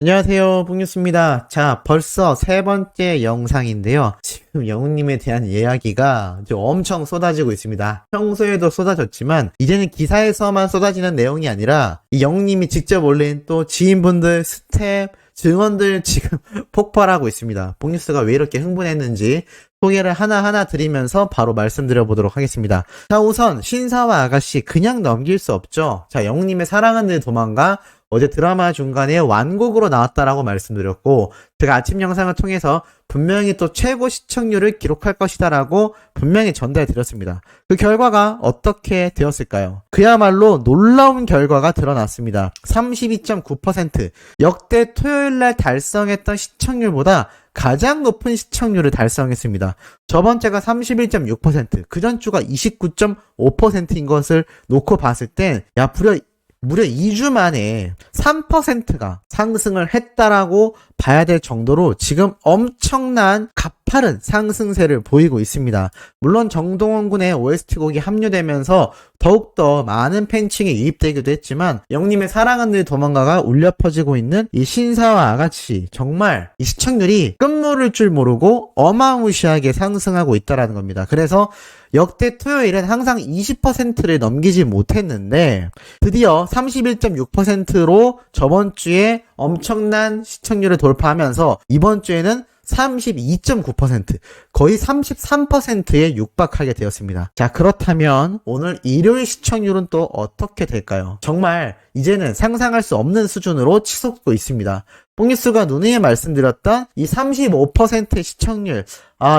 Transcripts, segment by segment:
안녕하세요, 북뉴스입니다. 자, 벌써 세 번째 영상인데요. 지금 영웅님에 대한 이야기가 좀 엄청 쏟아지고 있습니다. 평소에도 쏟아졌지만 이제는 기사에서만 쏟아지는 내용이 아니라 이 영웅님이 직접 올린 또 지인분들, 스텝, 증언들 지금 폭발하고 있습니다. 북뉴스가 왜 이렇게 흥분했는지 소개를 하나하나 드리면서 바로 말씀드려 보도록 하겠습니다. 자, 우선 신사와 아가씨 그냥 넘길 수 없죠. 자, 영웅님의 사랑은 늘 도망가 어제 드라마 중간에 완곡으로 나왔다라고 말씀드렸고, 제가 아침 영상을 통해서 분명히 또 최고 시청률을 기록할 것이다라고 분명히 전달해 드렸습니다. 그 결과가 어떻게 되었을까요? 그야말로 놀라운 결과가 드러났습니다. 32.9%, 역대 토요일날 달성했던 시청률보다 가장 높은 시청률을 달성했습니다. 저번 주가 31.6%, 그 전 주가 29.5%인 것을 놓고 봤을 땐, 무려 2주 만에 3%가 상승을 했다라고 봐야 될 정도로 지금 엄청난 가파른 상승세를 보이고 있습니다. 물론 정동원 군의 OST 곡이 합류되면서 더욱더 많은 팬층이 유입되기도 했지만 영님의 사랑은 늘 도망가가 울려 퍼지고 있는 이 신사와 아가씨, 정말 이 시청률이 끝모를 줄 모르고 어마무시하게 상승하고 있다라는 겁니다. 그래서 역대 토요일은 항상 20%를 넘기지 못했는데 드디어 31.6%로 저번 주에 엄청난 시청률을 돌파하면서 이번 주에는 32.9%, 거의 33%에 육박하게 되었습니다. 자, 그렇다면 오늘 일요일 시청률은 또 어떻게 될까요? 정말 이제는 상상할 수 없는 수준으로 치솟고 있습니다. 뽕뉴스가 누누이 말씀드렸던 이 35%의 시청률,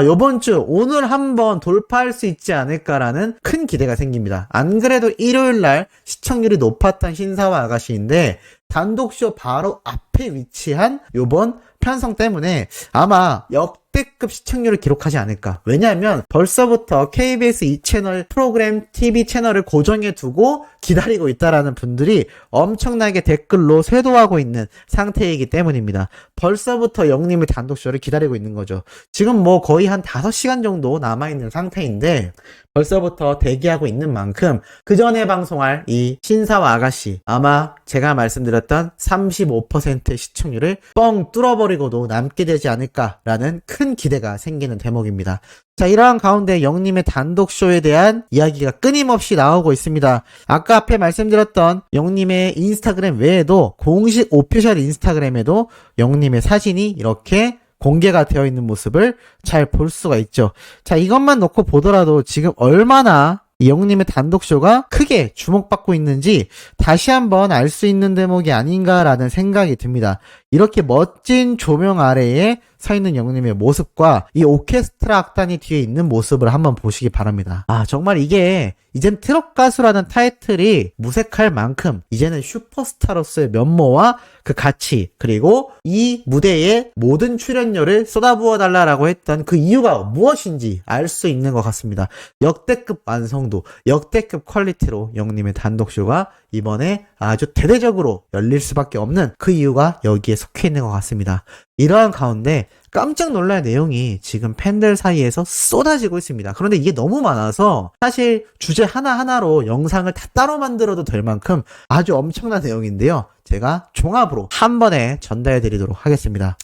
요번 주 오늘 한번 돌파할 수 있지 않을까라는 큰 기대가 생깁니다. 안 그래도 일요일날 시청률이 높았던 신사와 아가씨인데 단독쇼 바로 앞에 위치한 요번 편성 때문에 아마 역대급 시청률을 기록하지 않을까. 왜냐하면 벌써부터 KBS 2채널 프로그램 TV 채널을 고정해 두고 기다리고 있다라는 분들이 엄청나게 댓글로 쇄도하고 있는 상태이기 때문입니다. 벌써부터 영님의 단독쇼를 기다리고 있는 거죠. 지금 뭐 거의 한 5시간 정도 남아있는 상태인데 벌써부터 대기하고 있는 만큼 그 전에 방송할 이 신사와 아가씨, 아마 제가 말씀드렸던 35%의 시청률을 뻥 뚫어버리고도 남게 되지 않을까라는 큰 기대가 생기는 대목입니다. 자, 이러한 가운데 영님의 단독쇼에 대한 이야기가 끊임없이 나오고 있습니다. 아까 앞에 말씀드렸던 영님의 인스타그램 외에도 공식 오피셜 인스타그램에도 영님의 사진이 이렇게 공개가 되어 있는 모습을 잘 볼 수가 있죠. 자, 이것만 놓고 보더라도 지금 얼마나 이 영웅님의 단독쇼가 크게 주목받고 있는지 다시 한번 알 수 있는 대목이 아닌가라는 생각이 듭니다. 이렇게 멋진 조명 아래에 서 있는 영웅님의 모습과 이 오케스트라 악단이 뒤에 있는 모습을 한번 보시기 바랍니다. 정말 이게 이젠 트롯 가수라는 타이틀이 무색할 만큼 이제는 슈퍼스타로서의 면모와 그 가치, 그리고 이 무대에 모든 출연료를 쏟아부어 달라라고 했던 그 이유가 무엇인지 알 수 있는 것 같습니다. 역대급 완성도, 역대급 퀄리티로 영웅님의 단독쇼가 이번에 아주 대대적으로 열릴 수밖에 없는 그 이유가 여기에 속해 있는 것 같습니다. 이러한 가운데 깜짝 놀랄 내용이 지금 팬들 사이에서 쏟아지고 있습니다. 그런데 이게 너무 많아서 사실 주제 하나하나로 영상을 다 따로 만들어도 될 만큼 아주 엄청난 내용인데요. 제가 종합으로 한 번에 전달해 드리도록 하겠습니다.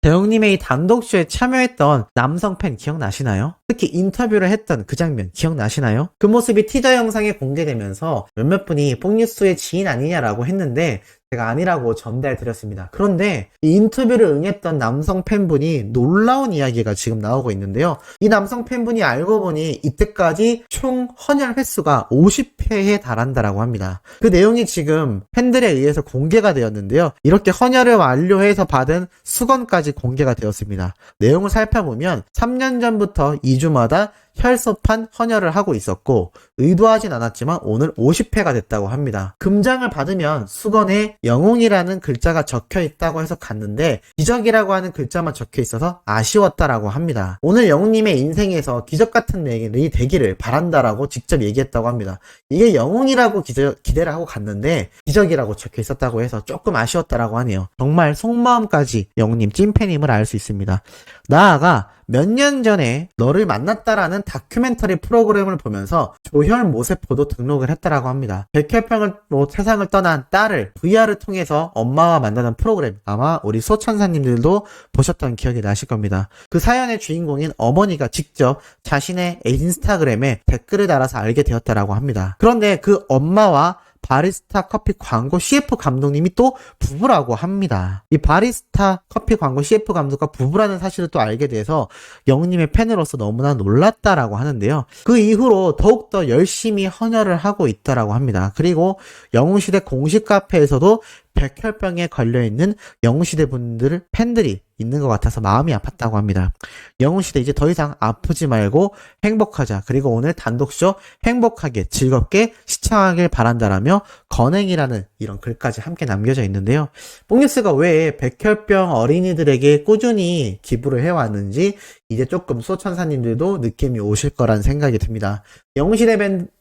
대영님의 이 단독쇼에 참여했던 남성 팬 기억나시나요? 특히 인터뷰를 했던 그 장면 기억나시나요? 그 모습이 티저 영상에 공개되면서 몇몇 분이 뽕뉴스의 지인 아니냐라고 했는데 제가 아니라고 전달드렸습니다. 그런데 이 인터뷰를 응했던 남성 팬분이 놀라운 이야기가 지금 나오고 있는데요. 이 남성 팬분이 알고 보니 이때까지 총 헌혈 횟수가 50회에 달한다라고 합니다. 그 내용이 지금 팬들에 의해서 공개가 되었는데요. 이렇게 헌혈을 완료해서 받은 수건까지 공개가 되었습니다. 내용을 살펴보면 3년 전부터 2주마다 혈소판 헌혈을 하고 있었고 의도하진 않았지만 오늘 50회가 됐다고 합니다. 금장을 받으면 수건에 영웅이라는 글자가 적혀 있다고 해서 갔는데 기적이라고 하는 글자만 적혀 있어서 아쉬웠다라고 합니다. 오늘 영웅님의 인생에서 기적 같은 일이 되기를 바란다라고 직접 얘기했다고 합니다. 이게 영웅이라고 기대를 하고 갔는데 기적이라고 적혀 있었다고 해서 조금 아쉬웠다라고 하네요. 정말 속마음까지 영웅님 찐팬임을 알 수 있습니다. 나아가 몇 년 전에 너를 만났다라는 다큐멘터리 프로그램을 보면서 조혈 모세포도 등록을 했다라고 합니다. 백혈병으로 세상을 떠난 딸을 VR을 통해서 엄마와 만나는 프로그램, 아마 우리 소천사님들도 보셨던 기억이 나실 겁니다. 그 사연의 주인공인 어머니가 직접 자신의 인스타그램에 댓글을 달아서 알게 되었다라고 합니다. 그런데 그 엄마와 바리스타 커피 광고 CF 감독님이 또 부부라고 합니다. 이 바리스타 커피 광고 CF 감독과 부부라는 사실을 또 알게 돼서 영웅님의 팬으로서 너무나 놀랐다라고 하는데요. 그 이후로 더욱더 열심히 헌혈을 하고 있다라고 합니다. 그리고 영웅시대 공식 카페에서도 백혈병에 걸려있는 영웅시대 분들 팬들이 있는 것 같아서 마음이 아팠다고 합니다. 영웅시대 이제 더 이상 아프지 말고 행복하자. 그리고 오늘 단독쇼 행복하게 즐겁게 시청하길 바란다라며 건행이라는 이런 글까지 함께 남겨져 있는데요. 뽕뉴스가 왜 백혈병 어린이들에게 꾸준히 기부를 해왔는지 이제 조금 소천사님들도 느낌이 오실 거란 생각이 듭니다. 영웅시대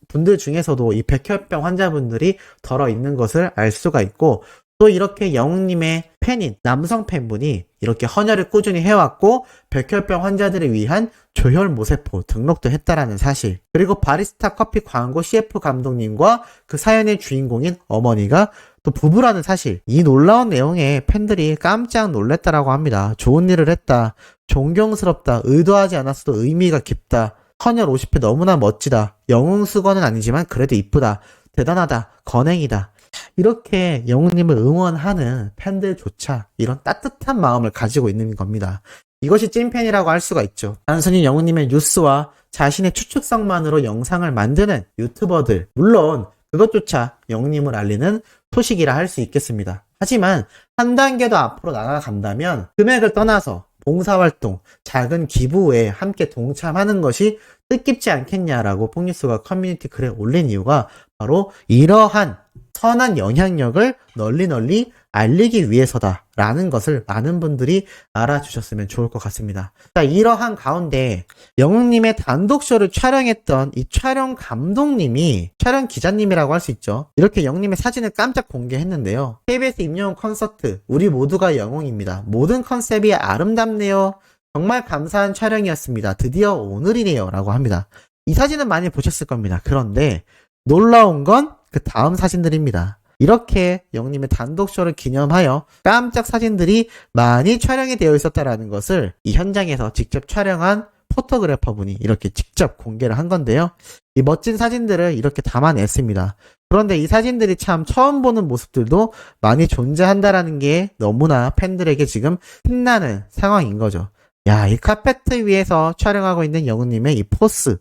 분들 중에서도 이 백혈병 환자분들이 덜어 있는 것을 알 수가 있고, 또 이렇게 영웅님의 팬인 남성 팬분이 이렇게 헌혈을 꾸준히 해왔고 백혈병 환자들을 위한 조혈 모세포 등록도 했다라는 사실, 그리고 바리스타 커피 광고 CF 감독님과 그 사연의 주인공인 어머니가 또 부부라는 사실, 이 놀라운 내용에 팬들이 깜짝 놀랐다라고 합니다. 좋은 일을 했다, 존경스럽다, 의도하지 않았어도 의미가 깊다, 헌혈 50회 너무나 멋지다, 영웅 수건은 아니지만 그래도 이쁘다, 대단하다, 건행이다. 이렇게 영웅님을 응원하는 팬들조차 이런 따뜻한 마음을 가지고 있는 겁니다. 이것이 찐팬이라고 할 수가 있죠. 단순히 영웅님의 뉴스와 자신의 추측성만으로 영상을 만드는 유튜버들, 물론 그것조차 영웅님을 알리는 소식이라 할 수 있겠습니다. 하지만 한 단계 더 앞으로 나아간다면 금액을 떠나서 봉사활동, 작은 기부에 함께 동참하는 것이 뜻깊지 않겠냐라고 뽕뉴스가 커뮤니티 글에 올린 이유가 바로 이러한 선한 영향력을 널리 알리기 위해서다라는 것을 많은 분들이 알아주셨으면 좋을 것 같습니다. 자, 이러한 가운데 영웅님의 단독쇼를 촬영했던 이 촬영 감독님이, 촬영 기자님이라고 할 수 있죠. 이렇게 영웅님의 사진을 깜짝 공개했는데요. KBS 임영웅 콘서트 우리 모두가 영웅입니다. 모든 컨셉이 아름답네요. 정말 감사한 촬영이었습니다. 드디어 오늘이네요 라고 합니다. 이 사진은 많이 보셨을 겁니다. 그런데 놀라운 건 그 다음 사진들입니다. 이렇게 영웅님의 단독쇼를 기념하여 깜짝 사진들이 많이 촬영이 되어 있었다라는 것을 이 현장에서 직접 촬영한 포토그래퍼분이 이렇게 직접 공개를 한 건데요. 이 멋진 사진들을 이렇게 담아냈습니다. 그런데 이 사진들이 참 처음 보는 모습들도 많이 존재한다라는 게 너무나 팬들에게 지금 신나는 상황인 거죠. 야, 이 카페트 위에서 촬영하고 있는 영웅님의 이 포스,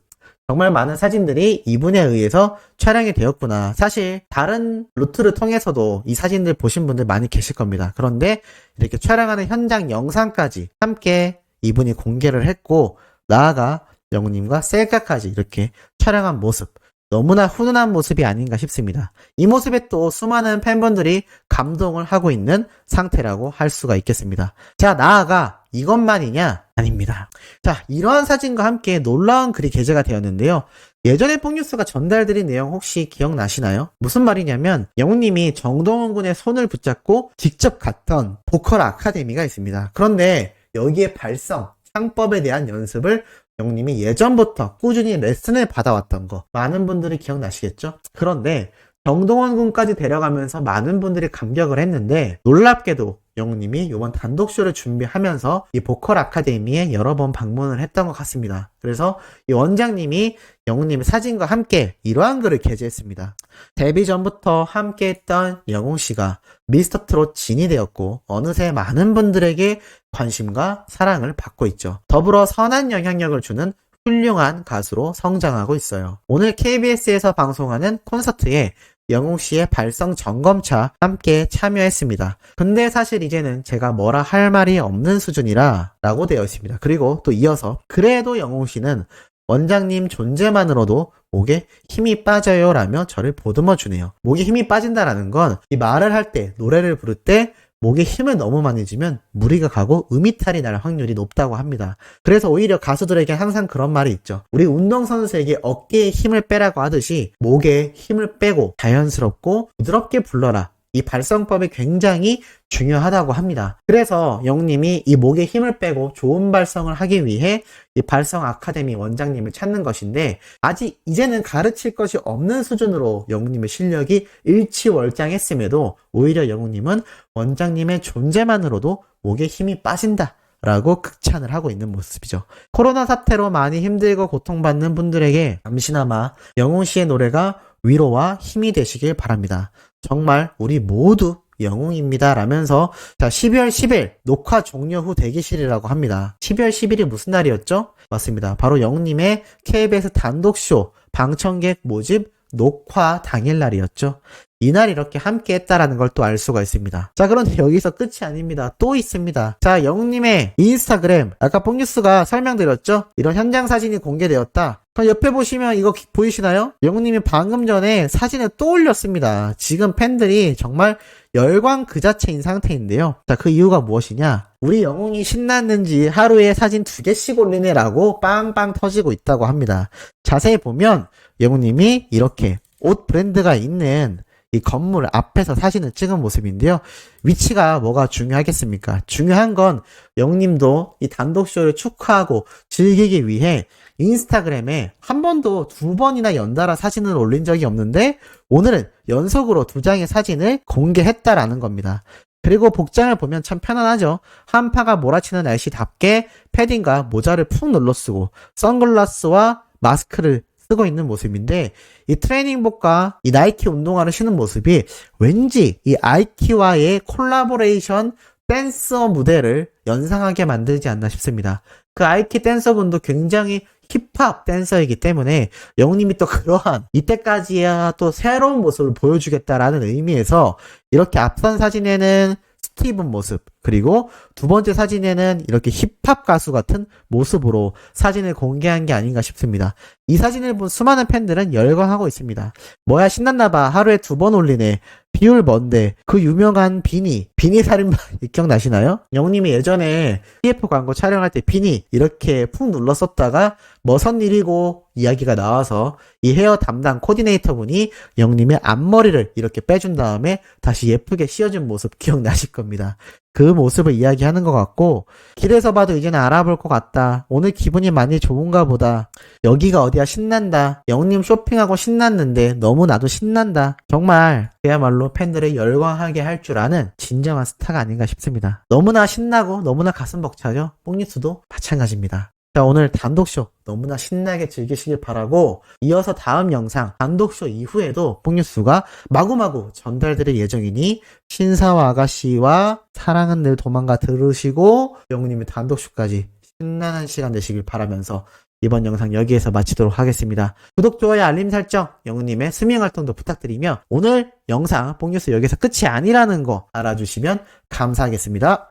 정말 많은 사진들이 이분에 의해서 촬영이 되었구나. 사실 다른 루트를 통해서도 이 사진들 보신 분들 많이 계실 겁니다. 그런데 이렇게 촬영하는 현장 영상까지 함께 이분이 공개를 했고, 나아가 영웅님과 셀카까지 이렇게 촬영한 모습, 너무나 훈훈한 모습이 아닌가 싶습니다. 이 모습에 또 수많은 팬분들이 감동을 하고 있는 상태라고 할 수가 있겠습니다. 자, 나아가 이것만이냐? 아닙니다. 자, 이러한 사진과 함께 놀라운 글이 게재가 되었는데요. 예전에 뽕뉴스가 전달드린 내용 혹시 기억나시나요? 무슨 말이냐면 영웅님이 정동원 군의 손을 붙잡고 직접 갔던 보컬 아카데미가 있습니다. 그런데 여기에 발성, 창법에 대한 연습을 영웅님이 예전부터 꾸준히 레슨을 받아왔던 거 많은 분들이 기억나시겠죠? 그런데 정동원 군까지 데려가면서 많은 분들이 감격을 했는데, 놀랍게도 영웅님이 이번 단독쇼를 준비하면서 이 보컬 아카데미에 여러 번 방문을 했던 것 같습니다. 그래서 이 원장님이 영웅님의 사진과 함께 이러한 글을 게재했습니다. 데뷔 전부터 함께했던 영웅씨가 미스터트롯 진이 되었고 어느새 많은 분들에게 관심과 사랑을 받고 있죠. 더불어 선한 영향력을 주는 훌륭한 가수로 성장하고 있어요. 오늘 KBS에서 방송하는 콘서트에 영웅씨의 발성 점검차 함께 참여했습니다. 근데 사실 이제는 제가 뭐라 할 말이 없는 수준이라 라고 되어 있습니다. 그리고 또 이어서 그래도 영웅씨는 원장님 존재만으로도 목에 힘이 빠져요 라며 저를 보듬어 주네요. 목에 힘이 빠진다라는 건 이 말을 할 때, 노래를 부를 때 목에 힘을 너무 많이 주면 무리가 가고 음이탈이 날 확률이 높다고 합니다. 그래서 오히려 가수들에게 항상 그런 말이 있죠. 우리 운동선수에게 어깨에 힘을 빼라고 하듯이 목에 힘을 빼고 자연스럽고 부드럽게 불러라. 이 발성법이 굉장히 중요하다고 합니다. 그래서 영웅님이 이 목에 힘을 빼고 좋은 발성을 하기 위해 이 발성 아카데미 원장님을 찾는 것인데, 아직 이제는 가르칠 것이 없는 수준으로 영웅님의 실력이 일치월장했음에도 오히려 영웅님은 원장님의 존재만으로도 목에 힘이 빠진다 라고 극찬을 하고 있는 모습이죠. 코로나 사태로 많이 힘들고 고통받는 분들에게 잠시나마 영웅씨의 노래가 위로와 힘이 되시길 바랍니다. 정말 우리 모두 영웅입니다 라면서, 자, 12월 10일 녹화 종료 후 대기실이라고 합니다. 12월 10일이 무슨 날이었죠? 맞습니다. 바로 영웅님의 KBS 단독쇼 방청객 모집 녹화 당일날이었죠. 이날 이렇게 함께 했다라는 걸 또 알 수가 있습니다. 자, 그런데 여기서 끝이 아닙니다. 또 있습니다. 자, 영웅님의 인스타그램, 아까 뽕뉴스가 설명드렸죠? 이런 현장 사진이 공개되었다. 옆에 보시면 이거 보이시나요? 영웅님이 방금 전에 사진을 또 올렸습니다. 지금 팬들이 정말 열광 그 자체인 상태인데요. 자, 그 이유가 무엇이냐? 우리 영웅이 신났는지 하루에 사진 2개씩 올리네라고 빵빵 터지고 있다고 합니다. 자세히 보면 영웅님이 이렇게 옷 브랜드가 있는 이 건물 앞에서 사진을 찍은 모습인데요. 위치가 뭐가 중요하겠습니까? 중요한 건 영웅님도 이 단독쇼를 축하하고 즐기기 위해 인스타그램에 한 번도 2번이나 연달아 사진을 올린 적이 없는데, 오늘은 연속으로 2장의 사진을 공개했다라는 겁니다. 그리고 복장을 보면 참 편안하죠. 한파가 몰아치는 날씨답게 패딩과 모자를 푹 눌러쓰고 선글라스와 마스크를 쓰고 있는 모습인데, 이 트레이닝복과 이 나이키 운동화를 신은 모습이 왠지 이 아이키와의 콜라보레이션 댄서 무대를 연상하게 만들지 않나 싶습니다. 그 아이키 댄서분도 굉장히 힙합 댄서이기 때문에 영웅님이 또 그러한 이때까지야 또 새로운 모습을 보여주겠다라는 의미에서 이렇게 앞선 사진에는 스티븐 모습, 그리고 2번째 사진에는 이렇게 힙합 가수 같은 모습으로 사진을 공개한 게 아닌가 싶습니다. 이 사진을 본 수많은 팬들은 열광하고 있습니다. 뭐야 신났나봐, 하루에 2번 올리네, 비율 뭔데, 그 유명한 비니 살인마 기억나시나요? 영웅님이 예전에 CF 광고 촬영할 때 비니 이렇게 푹 눌렀었다가 뭐선 일이고 이야기가 나와서 이 헤어 담당 코디네이터 분이 영웅님의 앞머리를 이렇게 빼준 다음에 다시 예쁘게 씌워준 모습 기억나실 겁니다. 그 모습을 이야기하는 것 같고, 길에서 봐도 이제는 알아볼 것 같다, 오늘 기분이 많이 좋은가 보다, 여기가 어디야 신난다, 영웅님 쇼핑하고 신났는데 너무 나도 신난다. 정말 그야말로 팬들을 열광하게 할 줄 아는 진정한 스타가 아닌가 싶습니다. 너무나 신나고 너무나 가슴 벅차죠. 뽕뉴스도 마찬가지입니다. 자, 오늘 단독쇼 너무나 신나게 즐기시길 바라고, 이어서 다음 영상 단독쇼 이후에도 뽕뉴스가 마구마구 전달드릴 예정이니 신사와 아가씨와 사랑은 늘 도망가 들으시고 영웅님의 단독쇼까지 신나는 시간 되시길 바라면서 이번 영상 여기에서 마치도록 하겠습니다. 구독, 좋아요, 알림 설정, 영웅님의 스밍 활동도 부탁드리며, 오늘 영상 뽕뉴스 여기서 끝이 아니라는 거 알아주시면 감사하겠습니다.